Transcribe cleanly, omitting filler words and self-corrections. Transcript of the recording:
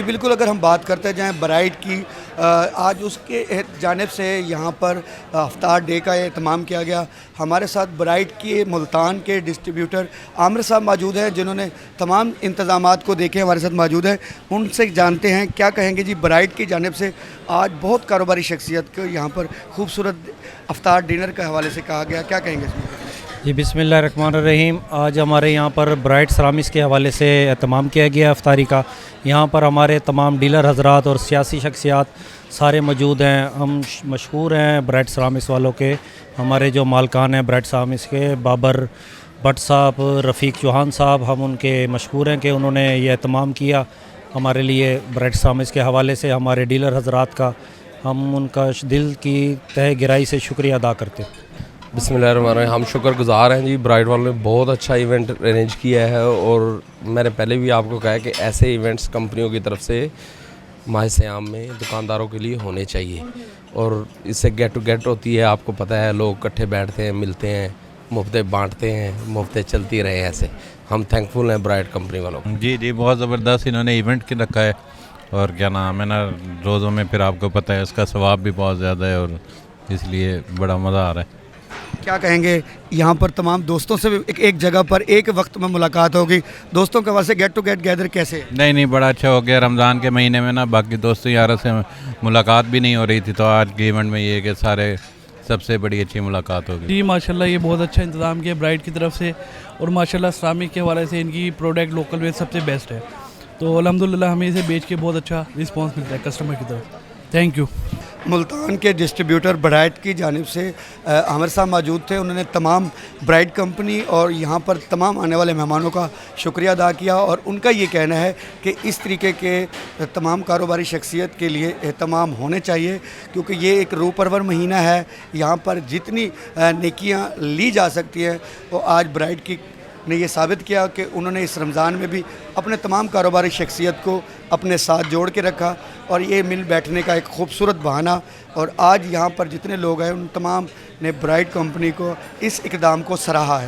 جی بالکل، اگر ہم بات کرتے جائیں برائڈ کی، آج اس کے جانب سے یہاں پر افطار ڈے کا اہتمام کیا گیا۔ ہمارے ساتھ برائڈ کی ملتان کے ڈسٹریبیوٹر عامر صاحب موجود ہیں، جنہوں نے تمام انتظامات کو دیکھے ہمارے ساتھ موجود ہیں۔ ان سے جانتے ہیں کیا کہیں گے جی برائڈ کی جانب سے آج بہت کاروباری شخصیت کو یہاں پر خوبصورت افطار ڈنر کے حوالے سے کہا گیا، کیا کہیں گے اس میں؟ جی بسم اللہ الرحمن الرحیم۔ آج ہمارے یہاں پر برائٹ سرامکس کے حوالے سے اہتمام کیا گیا افطاری کا۔ یہاں پر ہمارے تمام ڈیلر حضرات اور سیاسی شخصیات سارے موجود ہیں۔ ہم مشہور ہیں برائٹ سرامکس والوں کے، ہمارے جو مالکان ہیں برائٹ سرامکس کے، بابر بٹ صاحب، رفیق چوہان صاحب، ہم ان کے مشہور ہیں کہ انہوں نے یہ اہتمام کیا ہمارے لیے برائٹ سرامکس کے حوالے سے۔ ہمارے ڈیلر حضرات کا ہم ان کا دل کی تہہ گہرائی سے شکریہ ادا کرتے ہیں۔ بسم اللہ الرحمن الرحیم۔ ہم شکر گزار ہیں جی، برائڈ والوں نے بہت اچھا ایونٹ ارینج کیا ہے، اور میں نے پہلے بھی آپ کو کہا ہے کہ ایسے ایونٹس کمپنیوں کی طرف سے ماہ صیام میں دکانداروں کے لیے ہونے چاہیے، اور اس سے گیٹ ٹو گیٹ ہوتی ہے۔ آپ کو پتہ ہے لوگ اکٹھے بیٹھتے ہیں، ملتے ہیں، مفتے بانٹتے ہیں، مفتے چلتی رہے ایسے۔ ہم تھینکفل ہیں برائڈ کمپنی والوں کو۔ جی بہت زبردست انہوں نے ایونٹ کی رکھا ہے، اور کیا نام ہے نا، روزوں میں پھر آپ کو پتہ ہے اس کا ثواب بھی بہت زیادہ ہے، اور اس لیے بڑا مزہ آ رہا ہے۔ کیا کہیں گے یہاں پر تمام دوستوں سے ایک جگہ پر ایک وقت میں ملاقات ہوگی، دوستوں کے حوالے سے گیٹ ٹو گیٹ گیدر کیسے ہے؟ نہیں بڑا اچھا ہو گیا۔ رمضان کے مہینے میں نا باقی دوستوں یاروں سے ملاقات بھی نہیں ہو رہی تھی، تو آج کے ایونٹ میں یہ ہے کہ سارے سب سے بڑی اچھی ملاقات ہوگی۔ جی ماشاءاللہ یہ بہت اچھا انتظام کیا برائڈ کی طرف سے، اور ماشاءاللہ سرامک کے حوالے سے ان کی پروڈکٹ لوکل میں سب سے بیسٹ ہے، تو الحمدللہ ہمیں اسے بیچ کے بہت اچھا رسپانس ملتا ہے کسٹمر کی طرف۔ Thank you. ملتان کے ڈسٹریبیوٹر برائڈ کی جانب سے عامر صاحب موجود تھے، انہوں نے تمام برائڈ کمپنی اور یہاں پر تمام آنے والے مہمانوں کا شکریہ ادا کیا، اور ان کا یہ کہنا ہے کہ اس طریقے کے تمام کاروباری شخصیت کے لیے اہتمام ہونے چاہیے، کیونکہ یہ ایک روح پرور مہینہ ہے۔ یہاں پر جتنی نیکیاں لی جا سکتی ہیں وہ آج برائڈ کی نے یہ ثابت کیا کہ انہوں نے اس رمضان میں بھی اپنے تمام کاروباری شخصیت کو اپنے ساتھ جوڑ کے رکھا، اور یہ مل بیٹھنے کا ایک خوبصورت بہانہ، اور آج یہاں پر جتنے لوگ ہیں ان تمام نے برائڈ کمپنی کو اس اقدام کو سراہا ہے۔